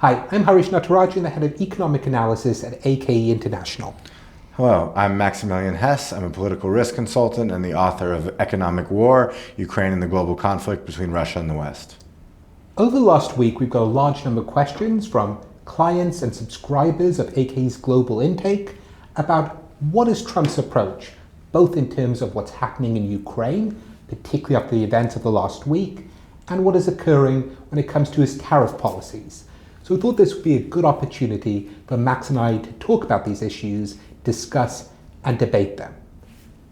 Hi, I'm Harish Natarajan, the head of economic analysis at AKE International. Hello, I'm Maximillian Hess. I'm a political risk consultant and the author of Economic War, Ukraine and the Global Conflict Between Russia and the West. Over the last week, we've got a large number of questions from clients and subscribers of AKE's global intake about what is Trump's approach, both in terms of what's happening in Ukraine, particularly after the events of the last week, and what is occurring when it comes to his tariff policies. So we thought this would be a good opportunity for Max and I to talk about these issues, discuss and debate them.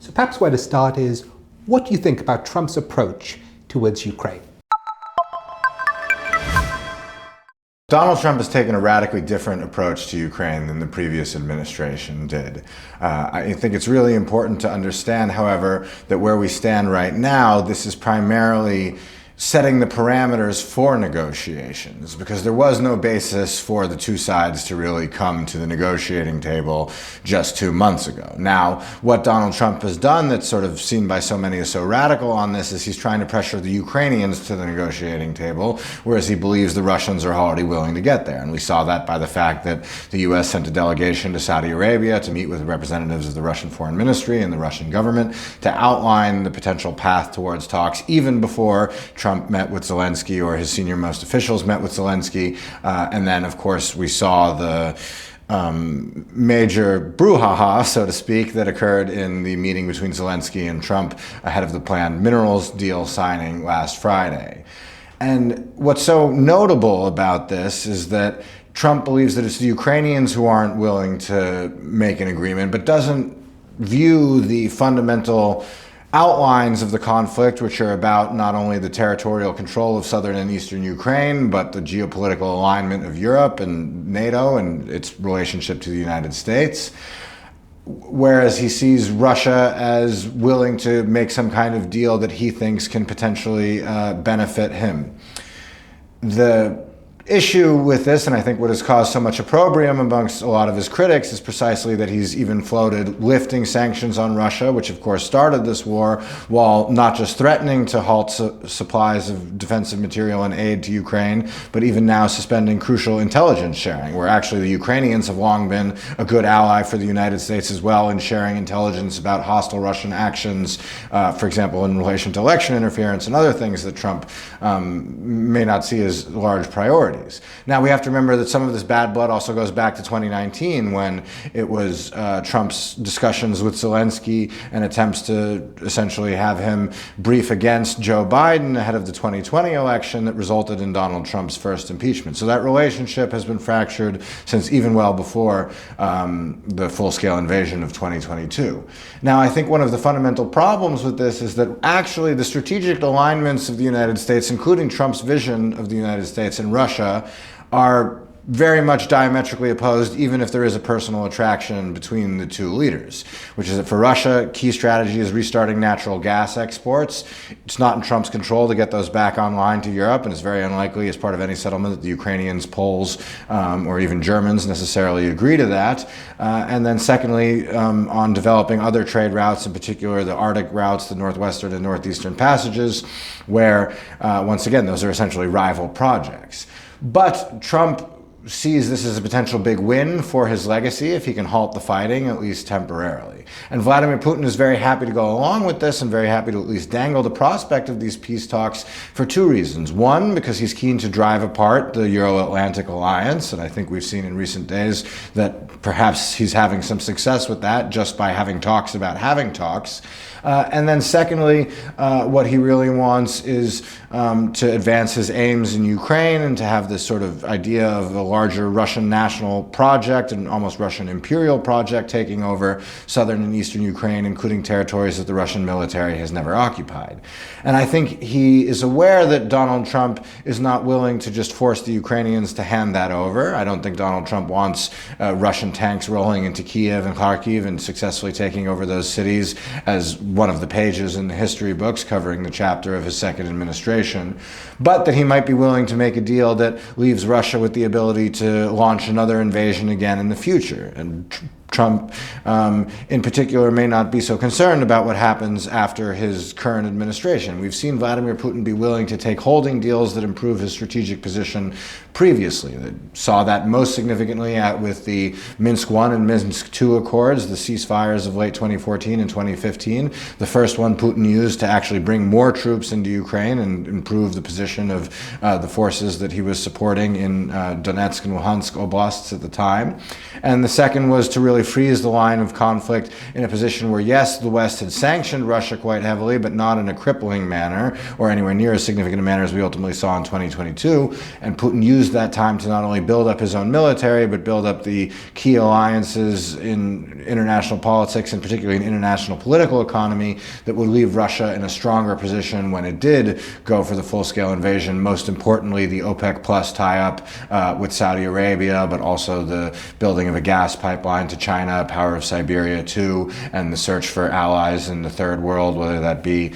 So perhaps where to start is, what do you think about Trump's approach towards Ukraine? Donald Trump has taken a radically different approach to Ukraine than the previous administration did. I think it's really important to understand, however, that where we stand right now, this is primarily setting the parameters for negotiations, because there was no basis for the two sides to really come to the negotiating table just 2 months ago. Now, what Donald Trump has done that's sort of seen by so many as so radical on this is he's trying to pressure the Ukrainians to the negotiating table, whereas he believes the Russians are already willing to get there. And we saw that by the fact that the U.S. sent a delegation to Saudi Arabia to meet with representatives of the Russian Foreign Ministry and the Russian government to outline the potential path towards talks, even before Trump met with Zelensky or his senior-most officials met with Zelensky. And then, of course, we saw the major brouhaha, so to speak, that occurred in the meeting between Zelensky and Trump ahead of the planned minerals deal signing last Friday. And what's so notable about this is that Trump believes that it's the Ukrainians who aren't willing to make an agreement, but doesn't view the fundamental outlines of the conflict, which are about not only the territorial control of southern and eastern Ukraine, but the geopolitical alignment of Europe and NATO and its relationship to the United States. Whereas he sees Russia as willing to make some kind of deal that he thinks can potentially benefit him. The issue with this, and I think what has caused so much opprobrium amongst a lot of his critics, is precisely that he's even floated lifting sanctions on Russia, which of course started this war, while not just threatening to halt supplies of defensive material and aid to Ukraine, but even now suspending crucial intelligence sharing, where actually the Ukrainians have long been a good ally for the United States as well in sharing intelligence about hostile Russian actions, for example, in relation to election interference and other things that Trump may not see as large priorities. Now, we have to remember that some of this bad blood also goes back to 2019, when it was Trump's discussions with Zelensky and attempts to essentially have him brief against Joe Biden ahead of the 2020 election that resulted in Donald Trump's first impeachment. So that relationship has been fractured since even well before the full-scale invasion of 2022. Now, I think one of the fundamental problems with this is that actually the strategic alignments of the United States, including Trump's vision of the United States and Russia, are very much diametrically opposed, even if there is a personal attraction between the two leaders, which is that for Russia, key strategy is restarting natural gas exports. It's not in Trump's control to get those back online to Europe, and it's very unlikely as part of any settlement that the Ukrainians, Poles, or even Germans necessarily agree to that. And then secondly, on developing other trade routes, in particular the Arctic routes, the northwestern and northeastern passages, where, once again, those are essentially rival projects. But Trump sees this as a potential big win for his legacy if he can halt the fighting, at least temporarily. And Vladimir Putin is very happy to go along with this and very happy to at least dangle the prospect of these peace talks for two reasons. One, because he's keen to drive apart the Euro-Atlantic alliance, and I think we've seen in recent days that perhaps he's having some success with that just by having talks about having talks. And then secondly, what he really wants is to advance his aims in Ukraine and to have this sort of idea of a larger Russian national project and almost Russian imperial project taking over southern and eastern Ukraine, including territories that the Russian military has never occupied. And I think he is aware that Donald Trump is not willing to just force the Ukrainians to hand that over. I don't think Donald Trump wants Russian tanks rolling into Kiev and Kharkiv and successfully taking over those cities as one of the pages in the history books covering the chapter of his second administration, but that he might be willing to make a deal that leaves Russia with the ability to launch another invasion again in the future. And Trump in particular may not be so concerned about what happens after his current administration. We've seen Vladimir Putin be willing to take holding deals that improve his strategic position previously. They saw that most significantly with the Minsk I and Minsk II accords, the ceasefires of late 2014 and 2015. The first one Putin used to actually bring more troops into Ukraine and improve the position of the forces that he was supporting in Donetsk and Luhansk oblasts at the time. And the second was to really freeze the line of conflict in a position where, yes, the West had sanctioned Russia quite heavily, but not in a crippling manner or anywhere near as significant a manner as we ultimately saw in 2022. And Putin used that time to not only build up his own military, but build up the key alliances in international politics, and particularly in international political economy, that would leave Russia in a stronger position when it did go for the full-scale invasion. Most importantly, the OPEC Plus tie-up with Saudi Arabia, but also the building of a gas pipeline to China, Power of Siberia 2, and the search for allies in the third world, whether that be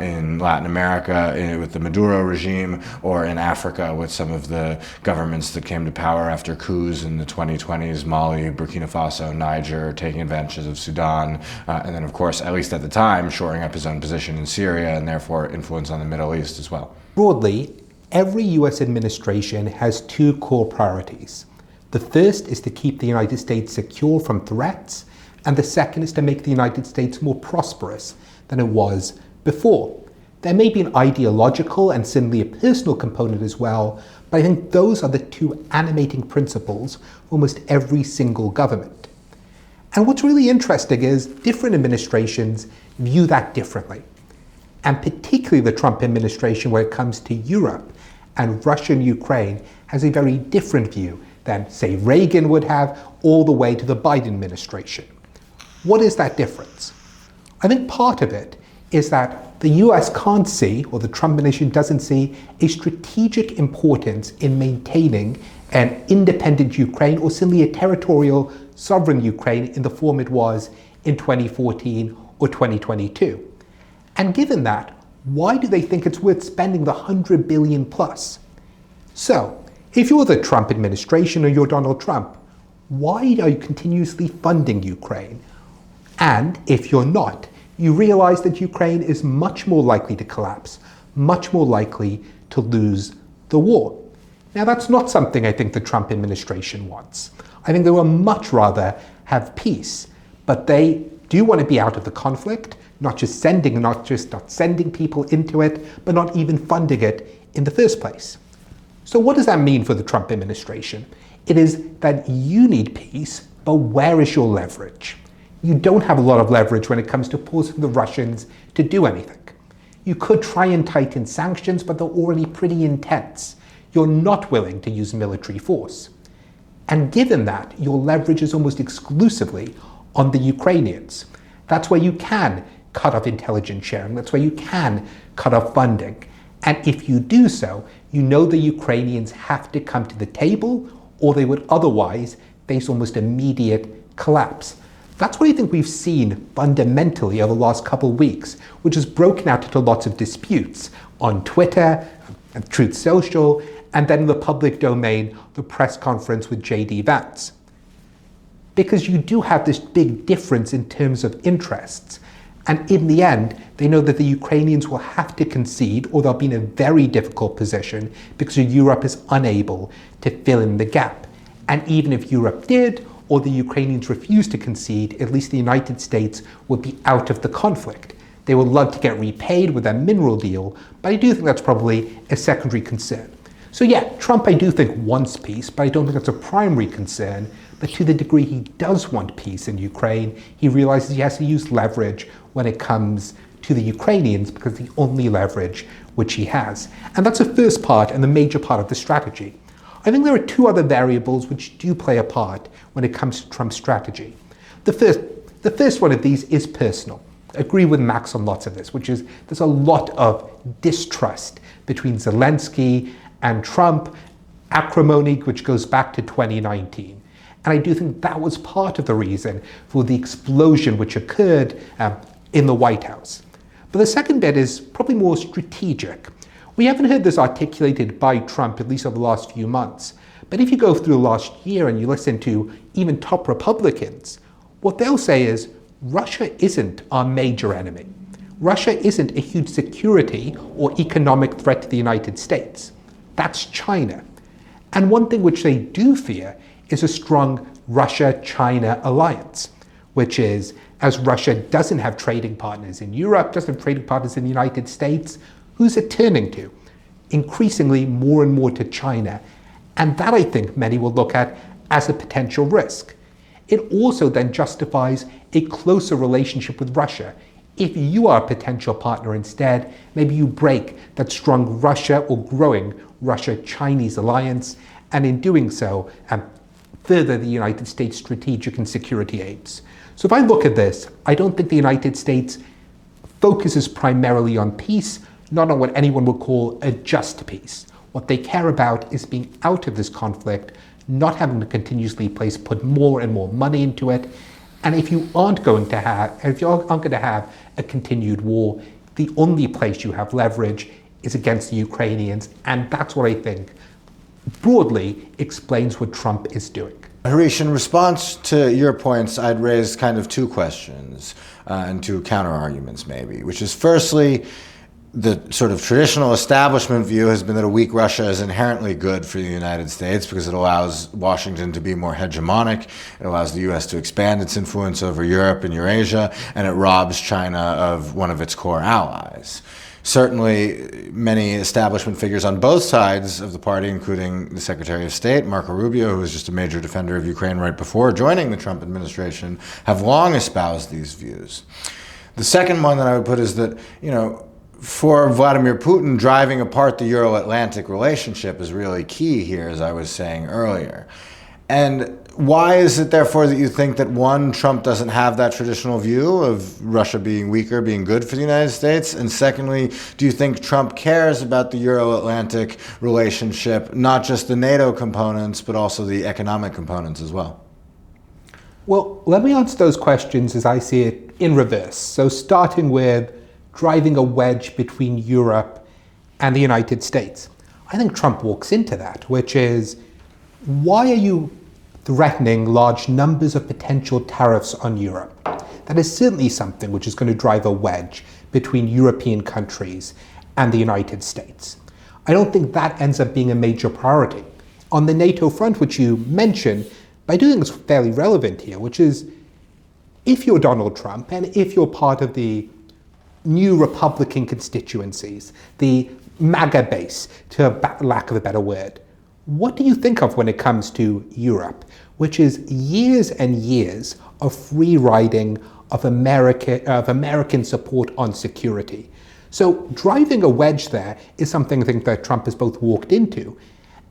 in Latin America with the Maduro regime, or in Africa with some of the governments that came to power after coups in the 2020s, Mali, Burkina Faso, Niger, taking advantage of Sudan, and then of course, at least at the time, shoring up his own position in Syria and therefore influence on the Middle East as well. Broadly, every US administration has two core priorities. The first is to keep the United States secure from threats, and the second is to make the United States more prosperous than it was before. There may be an ideological and certainly a personal component as well, but I think those are the two animating principles for almost every single government. And what's really interesting is different administrations view that differently. And particularly the Trump administration, when it comes to Europe and Russia and Ukraine, has a very different view than, say, Reagan would have, all the way to the Biden administration. What is that difference? I think part of it is that the US can't see, or the Trump administration doesn't see, a strategic importance in maintaining an independent Ukraine, or simply a territorial sovereign Ukraine in the form it was in 2014 or 2022. And given that, why do they think it's worth spending the $100 billion plus? So, if you're the Trump administration or you're Donald Trump, why are you continuously funding Ukraine? And if you're not, you realize that Ukraine is much more likely to collapse, much more likely to lose the war. Now, that's not something I think the Trump administration wants. I think they would much rather have peace, but they do want to be out of the conflict, not just not sending people into it, but not even funding it in the first place. So what does that mean for the Trump administration? It is that you need peace, but where is your leverage? You don't have a lot of leverage when it comes to forcing the Russians to do anything. You could try and tighten sanctions, but they're already pretty intense. You're not willing to use military force. And given that, your leverage is almost exclusively on the Ukrainians. That's where you can cut off intelligence sharing. That's where you can cut off funding. And if you do so, you know the Ukrainians have to come to the table, or they would otherwise face almost immediate collapse. That's what I think we've seen fundamentally over the last couple of weeks, which has broken out into lots of disputes on Twitter, and Truth Social, and then in the public domain, the press conference with J.D. Vance. Because you do have this big difference in terms of interests. And in the end, they know that the Ukrainians will have to concede, or they'll be in a very difficult position because Europe is unable to fill in the gap. And even if Europe did, or the Ukrainians refused to concede, at least the United States would be out of the conflict. They would love to get repaid with that mineral deal, but I do think that's probably a secondary concern. So yeah, Trump I do think wants peace, but I don't think that's a primary concern. But to the degree he does want peace in Ukraine, he realizes he has to use leverage when it comes to the Ukrainians, because the only leverage which he has. And that's the first part and the major part of the strategy. I think there are two other variables which do play a part when it comes to Trump's strategy. The first one of these is personal. I agree with Max on lots of this, which is there's a lot of distrust between Zelensky and Trump, acrimony which goes back to 2019. And I do think that was part of the reason for the explosion which occurred in the White House. But the second bit is probably more strategic. We haven't heard this articulated by Trump, at least over the last few months. But if you go through the last year and you listen to even top Republicans, what they'll say is Russia isn't our major enemy. Russia isn't a huge security or economic threat to the United States. That's China. And one thing which they do fear is a strong Russia-China alliance, which is, as Russia doesn't have trading partners in Europe, doesn't have trading partners in the United States, who's it turning to? Increasingly more and more to China. And that, I think, many will look at as a potential risk. It also then justifies a closer relationship with Russia. If you are a potential partner instead, maybe you break that strong Russia or growing Russia-Chinese alliance, and in doing so, further the United States' strategic and security aims. So if I look at this, I don't think the United States focuses primarily on peace, not on what anyone would call a just peace. What they care about is being out of this conflict, not having to continuously put more and more money into it. And if you aren't going to have a continued war, the only place you have leverage is against the Ukrainians. And that's what I think broadly explains what Trump is doing. Harish, in response to your points, I'd raise kind of two questions and two counter-arguments maybe, which is firstly, the sort of traditional establishment view has been that a weak Russia is inherently good for the United States because it allows Washington to be more hegemonic, it allows the US to expand its influence over Europe and Eurasia, and it robs China of one of its core allies. Certainly, many establishment figures on both sides of the party, including the Secretary of State, Marco Rubio, who was just a major defender of Ukraine right before joining the Trump administration, have long espoused these views. The second one that I would put is that, for Vladimir Putin, driving apart the Euro-Atlantic relationship is really key here, as I was saying earlier. And why is it, therefore, that you think that, one, Trump doesn't have that traditional view of Russia being weaker, being good for the United States? And secondly, do you think Trump cares about the Euro-Atlantic relationship, not just the NATO components, but also the economic components as well? Well, let me answer those questions as I see it in reverse. So starting with driving a wedge between Europe and the United States. I think Trump walks into that, which is, why are you threatening large numbers of potential tariffs on Europe? That is certainly something which is going to drive a wedge between European countries and the United States. I don't think that ends up being a major priority. On the NATO front, which you mentioned, but I do think it's fairly relevant here, which is, if you're Donald Trump and if you're part of the new Republican constituencies, the MAGA base, to lack of a better word, what do you think of when it comes to Europe, which is years and years of free riding of American support on security? So driving a wedge there is something I think that Trump has both walked into,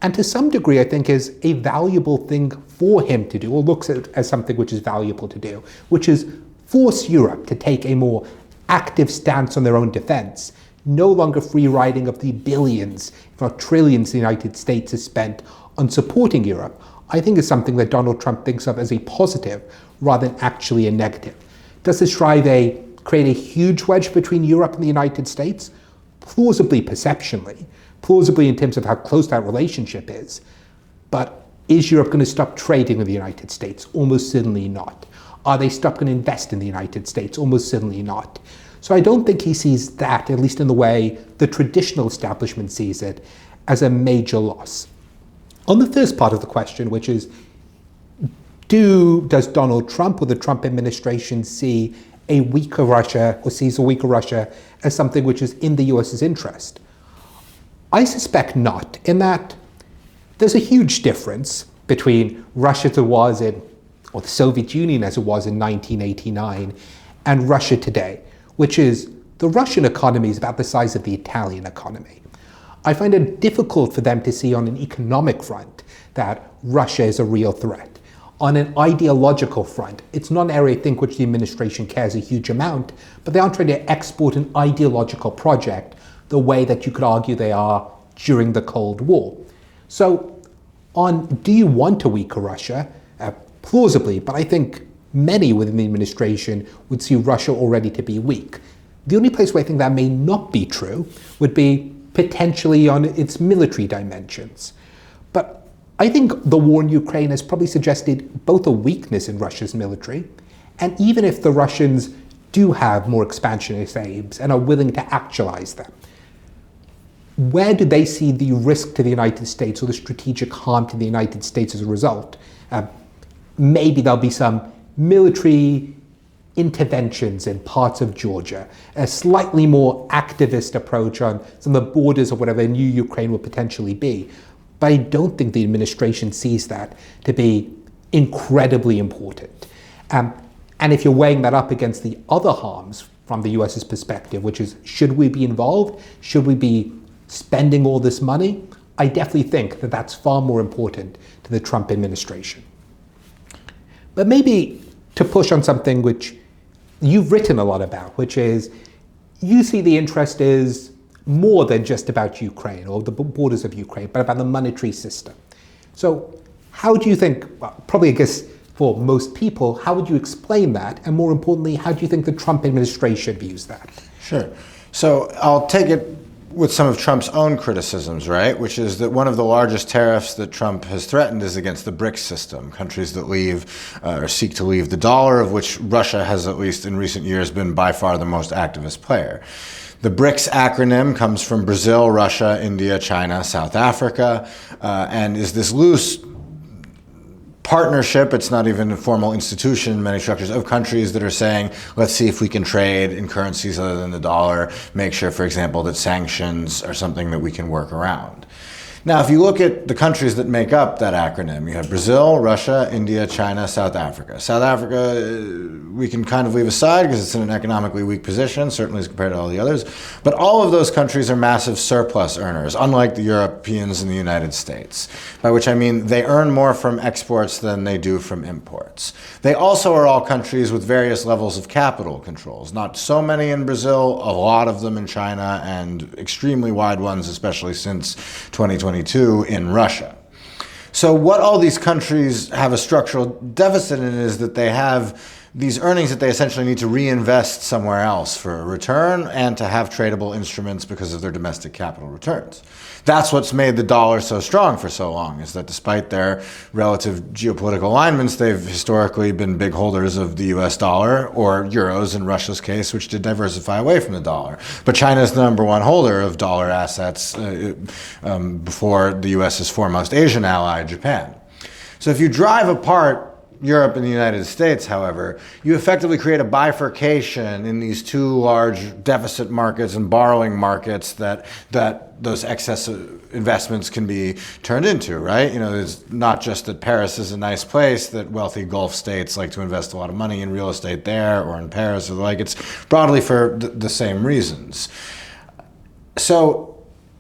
and to some degree I think is a valuable thing for him to do, or looks at it as something which is valuable to do, which is force Europe to take a more active stance on their own defense, no longer free riding of the billions, if not trillions, the United States has spent on supporting Europe, I think is something that Donald Trump thinks of as a positive rather than actually a negative. Does this create a huge wedge between Europe and the United States? Plausibly, perceptionally, plausibly in terms of how close that relationship is. But is Europe going to stop trading with the United States? Almost certainly not. Are they going to invest in the United States? Almost certainly not. So I don't think he sees that, at least in the way the traditional establishment sees it, as a major loss. On the first part of the question, which is, does Donald Trump or the Trump administration see a weaker Russia, or sees a weaker Russia as something which is in the US's interest? I suspect not, in that there's a huge difference between Russia as it was or the Soviet Union as it was in 1989, and Russia today, which is, the Russian economy is about the size of the Italian economy. I find it difficult for them to see on an economic front that Russia is a real threat. On an ideological front, it's not an area I think which the administration cares a huge amount, but they aren't trying to export an ideological project the way that you could argue they are during the Cold War. So on, do you want a weaker Russia? Plausibly, but I think many within the administration would see Russia already to be weak. The only place where I think that may not be true would be potentially on its military dimensions. But I think the war in Ukraine has probably suggested both a weakness in Russia's military And even if the Russians do have more expansionist aims and are willing to actualize them, where do they see the risk to the United States or the strategic harm to the United States as a result? Maybe there'll be some military interventions in parts of Georgia, a slightly more activist approach on some of the borders of whatever new Ukraine will potentially be. But I don't think the administration sees that to be incredibly important. And if you're weighing that up against the other harms from the US's perspective, which is, should we be involved? Should we be spending all this money? I definitely think that that's far more important to the Trump administration. But maybe to push on something which you've written a lot about, which is you see the interest is more than just about Ukraine or the borders of Ukraine, but about the monetary system. So how do you think, well, probably I guess for most people, how would you explain that? And more importantly, how do you think the Trump administration views that? Sure. So I'll take it with some of Trump's own criticisms, right? Which is that one of the largest tariffs that Trump has threatened is against the BRICS system, countries that leave or seek to leave the dollar, of which Russia has, at least in recent years, been by far the most activist player. The BRICS acronym comes from Brazil, Russia, India, China, South Africa, and is this loose partnership, it's not even a formal institution, many structures of countries that are saying, let's see if we can trade in currencies other than the dollar, make sure, for example, that sanctions are something that we can work around. Now, if you look at the countries that make up that acronym, you have Brazil, Russia, India, China, South Africa. South Africa, we can kind of leave aside because it's in an economically weak position, certainly as compared to all the others. But all of those countries are massive surplus earners, unlike the Europeans and the United States, by which I mean they earn more from exports than they do from imports. They also are all countries with various levels of capital controls. Not so many in Brazil, a lot of them in China, and extremely wide ones, especially since 2022 in Russia. So what all these countries have a structural deficit in is that they have these earnings that they essentially need to reinvest somewhere else for a return and to have tradable instruments because of their domestic capital returns. That's what's made the dollar so strong for so long, is that despite their relative geopolitical alignments, they've historically been big holders of the US dollar, or euros in Russia's case, which did diversify away from the dollar. But China is the number one holder of dollar assets before the US's foremost Asian ally, Japan. So if you drive apart Europe and the United States, however, you effectively create a bifurcation in these two large deficit markets and borrowing markets that those excess investments can be turned into, right? You know, it's not just that Paris is a nice place, that wealthy Gulf states like to invest a lot of money in real estate there or in Paris or the like. It's broadly for the same reasons. So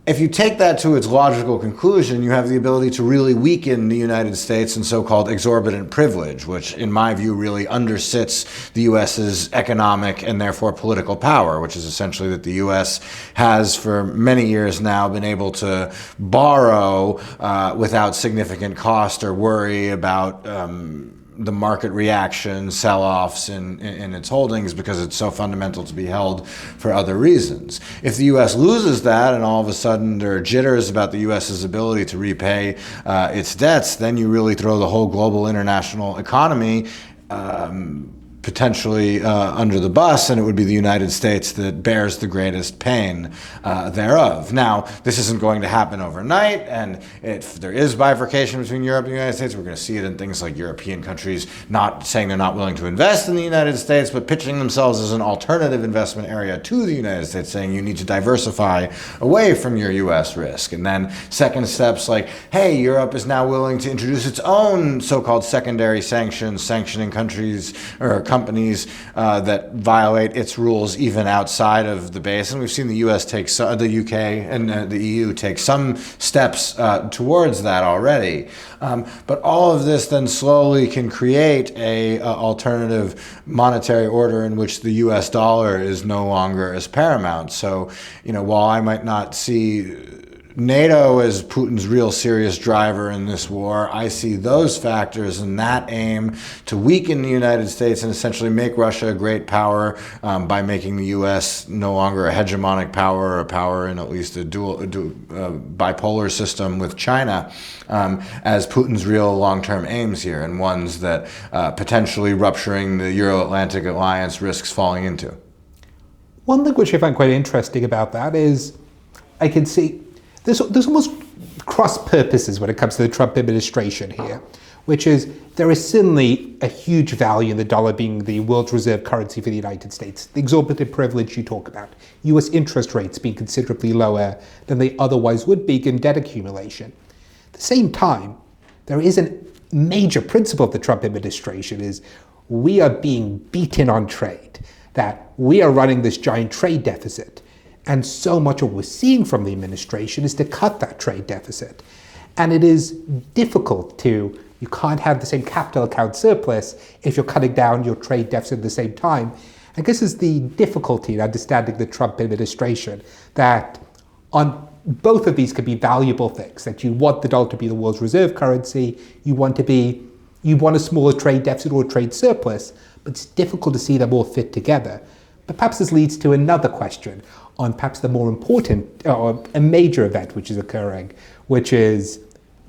if you take that to its logical conclusion, you have the ability to really weaken the United States in so-called exorbitant privilege, which in my view really undersits the US's economic and therefore political power, which is essentially that the US has for many years now been able to borrow without significant cost or worry about the market reaction, sell-offs in its holdings because it's so fundamental to be held for other reasons. If the U.S. loses that and all of a sudden there are jitters about the U.S.'s ability to repay its debts, then you really throw the whole global international economy potentially under the bus, and it would be the United States that bears the greatest pain thereof. Now, this isn't going to happen overnight, and if there is bifurcation between Europe and the United States, we're going to see it in things like European countries not saying they're not willing to invest in the United States, but pitching themselves as an alternative investment area to the United States, saying you need to diversify away from your U.S. risk. And then second steps like, hey, Europe is now willing to introduce its own so-called secondary sanctions, sanctioning countries or companies that violate its rules even outside of the base. And we've seen the U.S. take the UK and the EU take some steps towards that already. But all of this then slowly can create a alternative monetary order in which the U.S. dollar is no longer as paramount. So, you know, while I might not see NATO is Putin's real serious driver in this war. I see those factors and that aim to weaken the United States and essentially make Russia a great power by making the U.S. no longer a hegemonic power or a power in at least a bipolar system with China as Putin's real long-term aims here, and ones that potentially rupturing the Euro-Atlantic alliance risks falling into. One thing which I find quite interesting about that is I can see there's almost cross purposes when it comes to the Trump administration here, which is there is certainly a huge value in the dollar being the world's reserve currency for the United States. The exorbitant privilege you talk about, US interest rates being considerably lower than they otherwise would be given debt accumulation. At the same time, there is a major principle of the Trump administration is we are being beaten on trade, that we are running this giant trade deficit. And so much of what we're seeing from the administration is to cut that trade deficit. And it is difficult you can't have the same capital account surplus if you're cutting down your trade deficit at the same time. I guess is the difficulty in understanding the Trump administration, that on both of these could be valuable things, that you want the dollar to be the world's reserve currency, you want a smaller trade deficit or a trade surplus, but it's difficult to see them all fit together. But perhaps this leads to another question on perhaps the more important, or a major event which is occurring, which is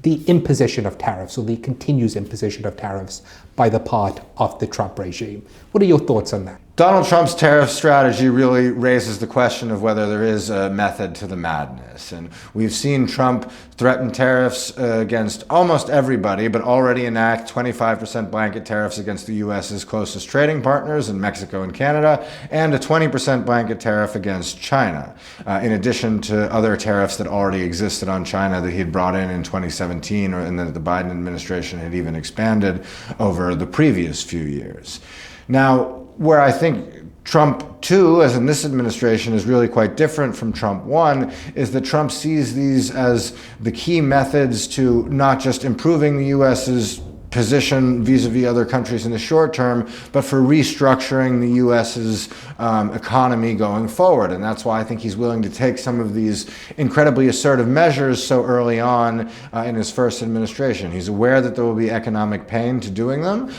the imposition of tariffs, or the continuous imposition of tariffs by the part of the Trump regime. What are your thoughts on that? Donald Trump's tariff strategy really raises the question of whether there is a method to the madness. And we've seen Trump threaten tariffs against almost everybody, but already enact 25% blanket tariffs against the U.S.'s closest trading partners in Mexico and Canada, and a 20% blanket tariff against China, in addition to other tariffs that already existed on China that he had brought in 2017, and that the Biden administration had even expanded over the previous few years. Now, where I think Trump 2, as in this administration, is really quite different from Trump 1, is that Trump sees these as the key methods to not just improving the U.S.'s position vis-a-vis other countries in the short term, but for restructuring the U.S.'s economy going forward. And that's why I think he's willing to take some of these incredibly assertive measures so early on in his first administration. He's aware that there will be economic pain to doing them,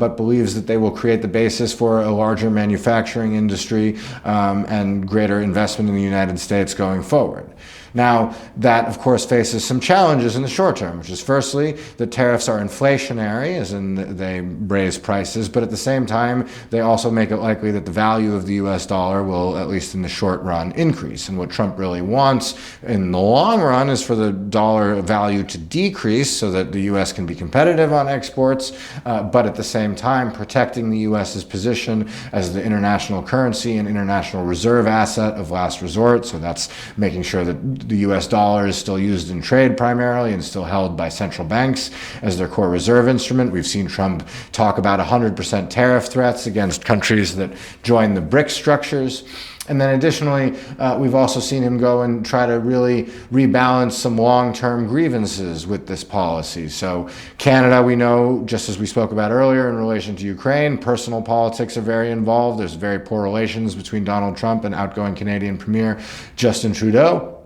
but believes that they will create the basis for a larger manufacturing industry and greater investment in the United States going forward. Now, that, of course, faces some challenges in the short term, which is firstly, the tariffs are inflationary, as in they raise prices, but at the same time, they also make it likely that the value of the US dollar will, at least in the short run, increase. And what Trump really wants in the long run is for the dollar value to decrease so that the US can be competitive on exports, but at the same time, protecting the US's position as the international currency and international reserve asset of last resort. So that's making sure that the US dollar is still used in trade primarily and still held by central banks as their core reserve instrument. We've seen Trump talk about 100% tariff threats against countries that join the BRICS structures. And then additionally, we've also seen him go and try to really rebalance some long-term grievances with this policy. So Canada, we know, just as we spoke about earlier in relation to Ukraine, personal politics are very involved. There's very poor relations between Donald Trump and outgoing Canadian Premier Justin Trudeau.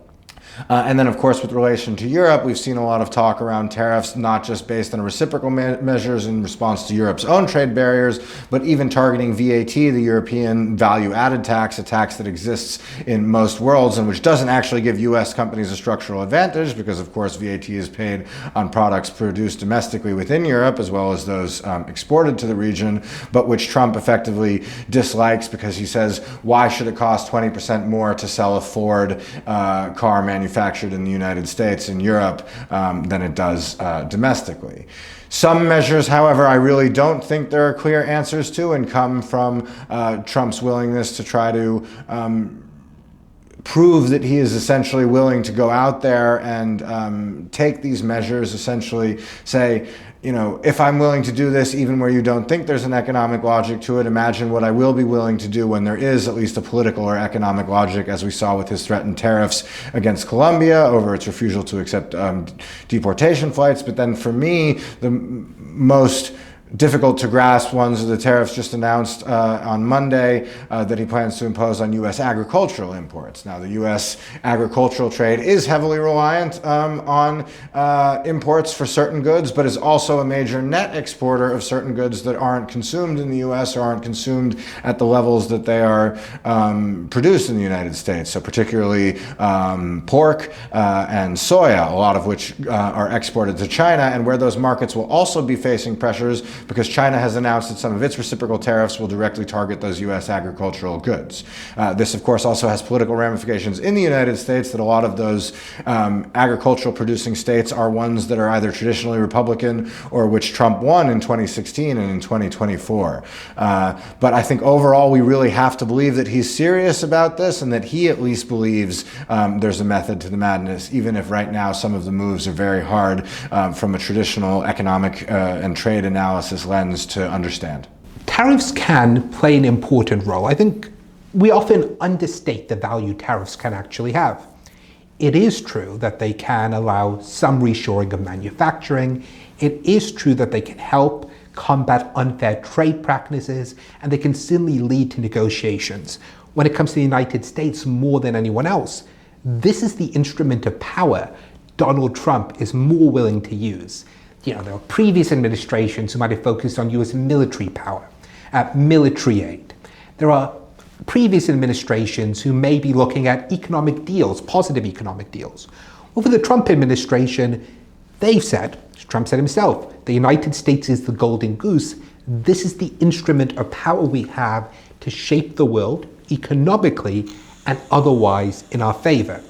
And then, of course, with relation to Europe, we've seen a lot of talk around tariffs, not just based on reciprocal measures in response to Europe's own trade barriers, but even targeting VAT, the European value-added tax, a tax that exists in most worlds and which doesn't actually give U.S. companies a structural advantage because, of course, VAT is paid on products produced domestically within Europe as well as those exported to the region, but which Trump effectively dislikes because he says, why should it cost 20% more to sell a Ford car manufactured in the United States and Europe than it does domestically. Some measures, however, I really don't think there are clear answers to and come from Trump's willingness to try to prove that he is essentially willing to go out there and take these measures, essentially say, you know, if I'm willing to do this even where you don't think there's an economic logic to it, imagine what I will be willing to do when there is at least a political or economic logic, as we saw with his threatened tariffs against Colombia over its refusal to accept deportation flights. But then for me, the most difficult to grasp ones are the tariffs just announced on Monday that he plans to impose on U.S. agricultural imports. Now, the U.S. agricultural trade is heavily reliant on imports for certain goods, but is also a major net exporter of certain goods that aren't consumed in the U.S. or aren't consumed at the levels that they are produced in the United States. So particularly pork and soya, a lot of which are exported to China, and where those markets will also be facing pressures because China has announced that some of its reciprocal tariffs will directly target those U.S. agricultural goods. This, of course, also has political ramifications in the United States, that a lot of those agricultural producing states are ones that are either traditionally Republican or which Trump won in 2016 and in 2024. But I think overall we really have to believe that he's serious about this, and that he at least believes there's a method to the madness, even if right now some of the moves are very hard from a traditional economic and trade analysis lens to understand. Tariffs can play an important role. I think we often understate the value tariffs can actually have. It is true that they can allow some reshoring of manufacturing. It is true that they can help combat unfair trade practices, and they can certainly lead to negotiations. When it comes to the United States, more than anyone else, this is the instrument of power Donald Trump is more willing to use. There are previous administrations who might have focused on US military power, military aid. There are previous administrations who may be looking at economic deals, positive economic deals. Well, for the Trump administration, they've said, as Trump said himself, the United States is the golden goose. This is the instrument of power we have to shape the world economically and otherwise in our favor.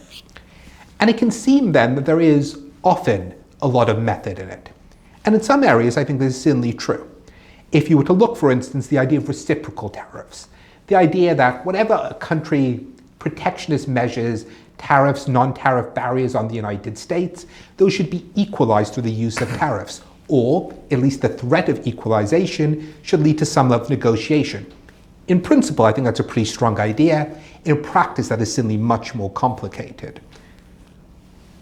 And it can seem then that there is often a lot of method in it. And in some areas, I think this is certainly true. If you were to look, for instance, the idea of reciprocal tariffs, the idea that whatever a country protectionist measures, tariffs, non-tariff barriers on the United States, those should be equalized through the use of tariffs, or at least the threat of equalization should lead to some level of negotiation. In principle, I think that's a pretty strong idea. In practice, that is certainly much more complicated.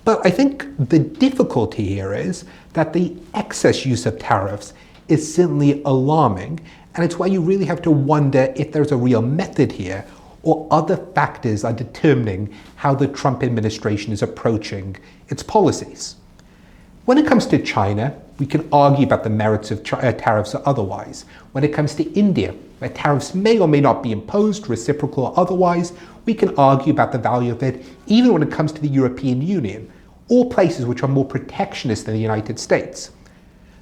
But I think the difficulty here is that the excess use of tariffs is certainly alarming, and it's why you really have to wonder if there's a real method here, or other factors are determining how the Trump administration is approaching its policies. When it comes to China, we can argue about the merits of tariffs or otherwise. When it comes to India, where tariffs may or may not be imposed, reciprocal or otherwise, we can argue about the value of it, even when it comes to the European Union, or places which are more protectionist than the United States.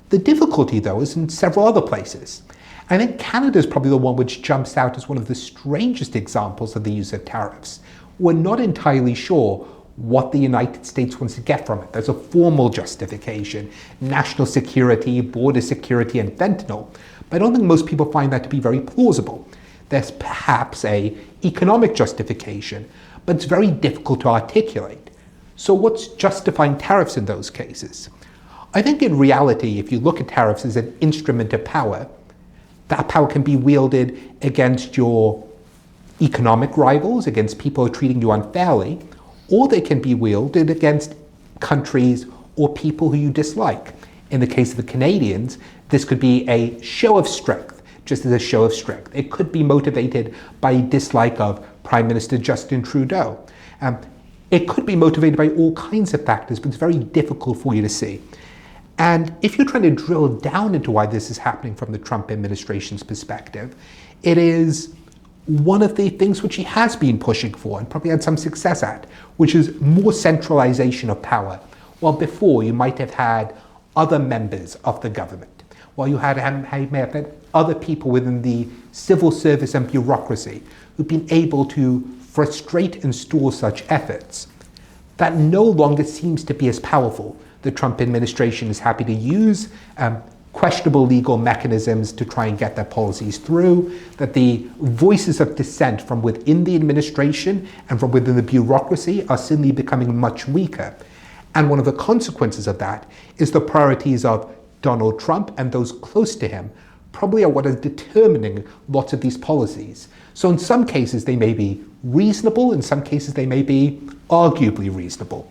The difficulty, though, is in several other places. I think Canada is probably the one which jumps out as one of the strangest examples of the use of tariffs. We're not entirely sure what the United States wants to get from it. There's a formal justification, national security, border security, and fentanyl. But I don't think most people find that to be very plausible. There's perhaps an economic justification, but it's very difficult to articulate. So what's justifying tariffs in those cases? I think in reality, if you look at tariffs as an instrument of power, that power can be wielded against your economic rivals, against people who are treating you unfairly, or they can be wielded against countries or people who you dislike. In the case of the Canadians, this could be a show of strength, just as a show of strength. It could be motivated by dislike of Prime Minister Justin Trudeau. It could be motivated by all kinds of factors, but it's very difficult for you to see. And if you're trying to drill down into why this is happening from the Trump administration's perspective, it is one of the things which he has been pushing for and probably had some success at, which is more centralization of power. While before you might have had other members of the government, while you may have had other people within the civil service and bureaucracy who've been able to frustrate and stall such efforts, that no longer seems to be as powerful. The Trump administration is happy to use questionable legal mechanisms to try and get their policies through, that the voices of dissent from within the administration and from within the bureaucracy are suddenly becoming much weaker. And one of the consequences of that is the priorities of Donald Trump and those close to him probably are what is determining lots of these policies. So in some cases they may be reasonable, in some cases they may be arguably reasonable.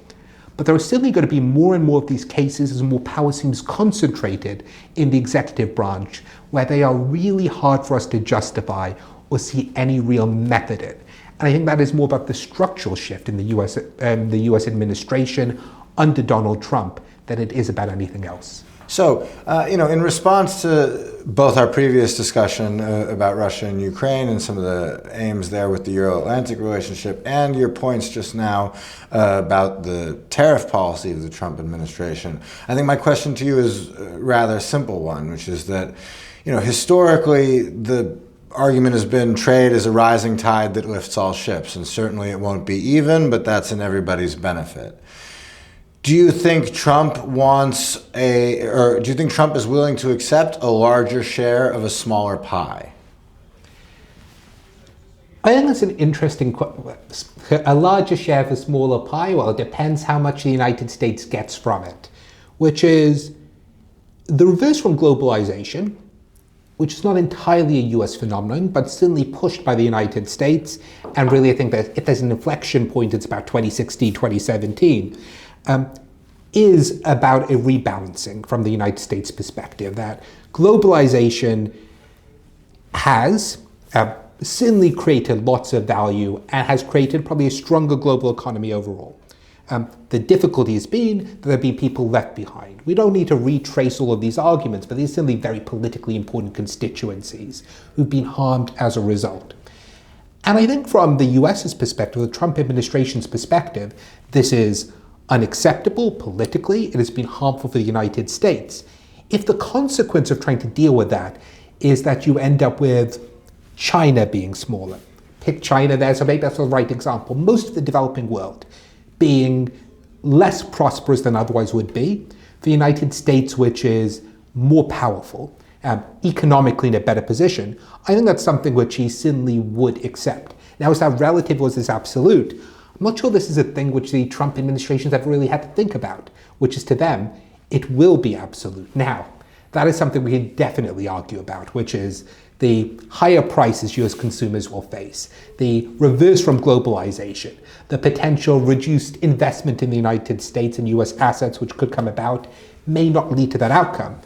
But there are certainly going to be more and more of these cases as more power seems concentrated in the executive branch, where they are really hard for us to justify or see any real method in. And I think that is more about the structural shift in the US administration under Donald Trump than it is about anything else. So, in response to both our previous discussion about Russia and Ukraine and some of the aims there with the Euro-Atlantic relationship and your points just now about the tariff policy of the Trump administration, I think my question to you is a rather simple one, which is that, historically the argument has been trade is a rising tide that lifts all ships, and certainly it won't be even, but that's in everybody's benefit. Do you think Trump do you think Trump is willing to accept a larger share of a smaller pie? I think that's an interesting question. A larger share of a smaller pie? Well, it depends how much the United States gets from it, which is the reverse from globalization, which is not entirely a US phenomenon, but certainly pushed by the United States. And really, I think that if there's an inflection point, it's about 2016, 2017. Is about a rebalancing from the United States perspective, that globalization has certainly created lots of value and has created probably a stronger global economy overall. The difficulty has been that there have been people left behind. We don't need to retrace all of these arguments, but these are certainly very politically important constituencies who've been harmed as a result. And I think from the US's perspective, the Trump administration's perspective, this is unacceptable politically. It has been harmful for the United States. If the consequence of trying to deal with that is that you end up with China being smaller, pick China there, so maybe that's the right example. Most of the developing world being less prosperous than otherwise would be, the United States, which is more powerful, economically in a better position, I think that's something which he certainly would accept. Now, is that relative or is this absolute? I'm not sure this is a thing which the Trump administrations have really had to think about, which is to them, it will be absolute. Now, that is something we can definitely argue about, which is the higher prices US consumers will face, the reverse from globalization, the potential reduced investment in the United States and US assets which could come about may not lead to that outcome.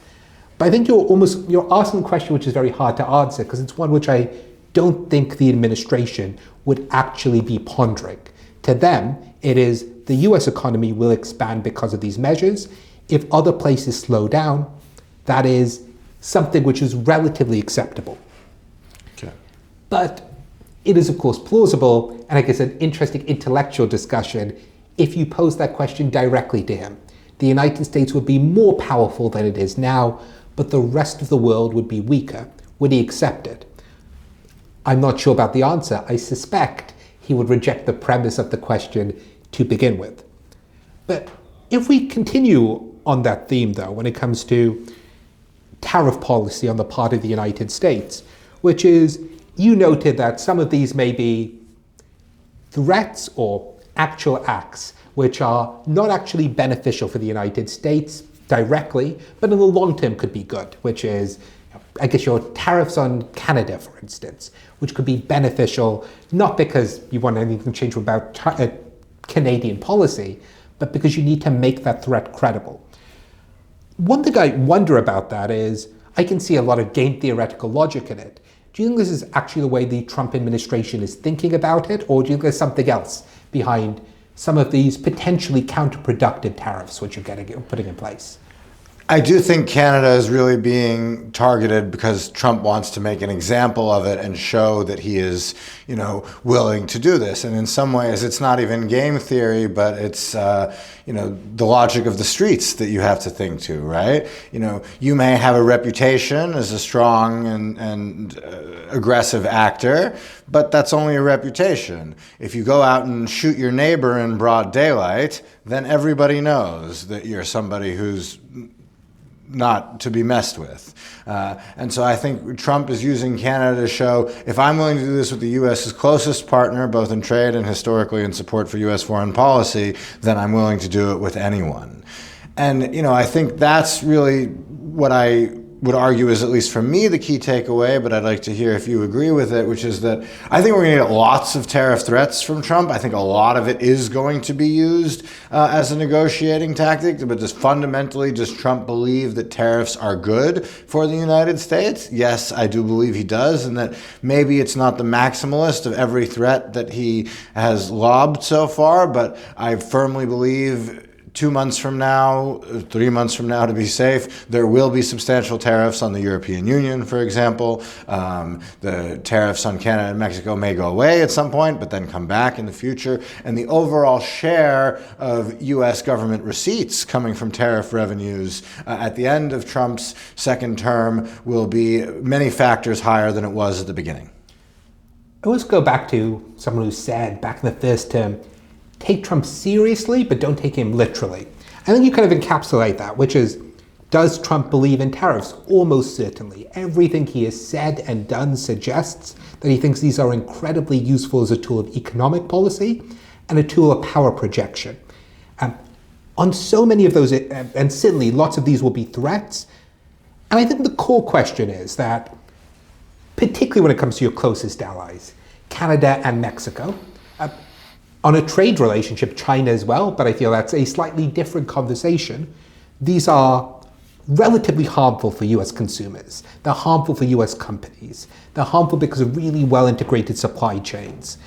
But I think you're asking a question which is very hard to answer because it's one which I don't think the administration would actually be pondering. To them, it is the US economy will expand because of these measures. If other places slow down, that is something which is relatively acceptable. Okay. But it is, of course, plausible, and I guess an interesting intellectual discussion, if you pose that question directly to him. The United States would be more powerful than it is now, but the rest of the world would be weaker. Would he accept it? I'm not sure about the answer. I suspect he would reject the premise of the question to begin with. But if we continue on that theme, though, when it comes to tariff policy on the part of the United States, which is, you noted that some of these may be threats or actual acts which are not actually beneficial for the United States directly, but in the long term could be good, which is, I guess, your tariffs on Canada, for instance, which could be beneficial, not because you want anything to change about Canadian policy, but because you need to make that threat credible. One thing I wonder about that is, I can see a lot of game theoretical logic in it. Do you think this is actually the way the Trump administration is thinking about it, or do you think there's something else behind some of these potentially counterproductive tariffs which you're putting in place? I do think Canada is really being targeted because Trump wants to make an example of it and show that he is, willing to do this. And in some ways, it's not even game theory, but it's, the logic of the streets that you have to think to, right? You may have a reputation as a strong and aggressive actor, but that's only a reputation. If you go out and shoot your neighbor in broad daylight, then everybody knows that you're somebody who's not to be messed with. And so I think Trump is using Canada to show, if I'm willing to do this with the U.S.'s closest partner, both in trade and historically in support for U.S. foreign policy, then I'm willing to do it with anyone. And, I think that's really what would argue is, at least for me, the key takeaway, but I'd like to hear if you agree with it, which is that I think we're going to get lots of tariff threats from Trump. I think a lot of it is going to be used as a negotiating tactic, but just fundamentally, does Trump believe that tariffs are good for the United States? Yes, I do believe he does, and that maybe it's not the maximalist of every threat that he has lobbed so far, but I firmly believe 2 months from now, 3 months from now, to be safe, there will be substantial tariffs on the European Union, for example. The tariffs on Canada and Mexico may go away at some point, but then come back in the future. And the overall share of U.S. government receipts coming from tariff revenues at the end of Trump's second term will be many factors higher than it was at the beginning. I always go back to someone who said back in the first term, take Trump seriously, but don't take him literally. I think you kind of encapsulate that, which is, does Trump believe in tariffs? Almost certainly. Everything he has said and done suggests that he thinks these are incredibly useful as a tool of economic policy and a tool of power projection. On so many of those, and certainly lots of these will be threats. And I think the core question is that, particularly when it comes to your closest allies, Canada and Mexico, on a trade relationship, China as well, but I feel that's a slightly different conversation. These are relatively harmful for US consumers. They're harmful for US companies. They're harmful because of really well-integrated supply chains.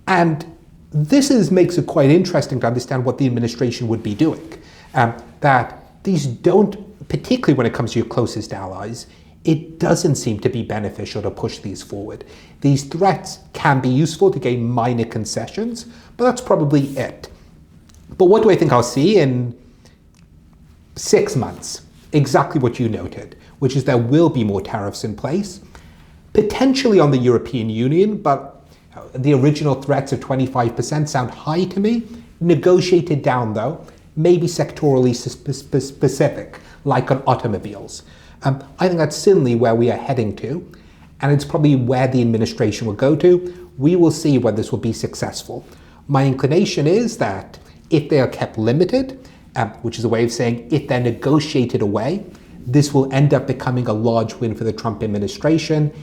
And this makes it quite interesting to understand what the administration would be doing. That these don't, particularly when it comes to your closest allies, it doesn't seem to be beneficial to push these forward. These threats can be useful to gain minor concessions, but that's probably it. But what do I think I'll see in 6 months? Exactly what you noted, which is there will be more tariffs in place, potentially on the European Union, but the original threats of 25% sound high to me. Negotiated down though, maybe sectorally specific, like on automobiles. I think that's certainly where we are heading to, and it's probably where the administration will go to. We will see whether this will be successful. My inclination is that if they are kept limited, which is a way of saying if they're negotiated away, this will end up becoming a large win for the Trump administration.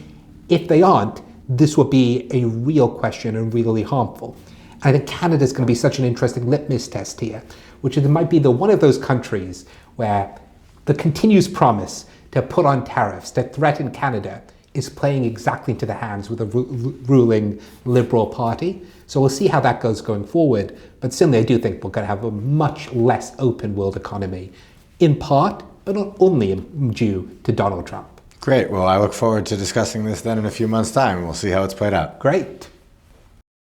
If they aren't, this will be a real question and really harmful. I think Canada is going to be such an interesting litmus test here, which might be one of those countries where the continuous promise to put on tariffs, to threaten Canada, is playing exactly into the hands with a ruling Liberal Party. So we'll see how that goes going forward. But certainly I do think we're going to have a much less open world economy, in part, but not only due to Donald Trump. Great. Well, I look forward to discussing this then in a few months' time. We'll see how it's played out. Great.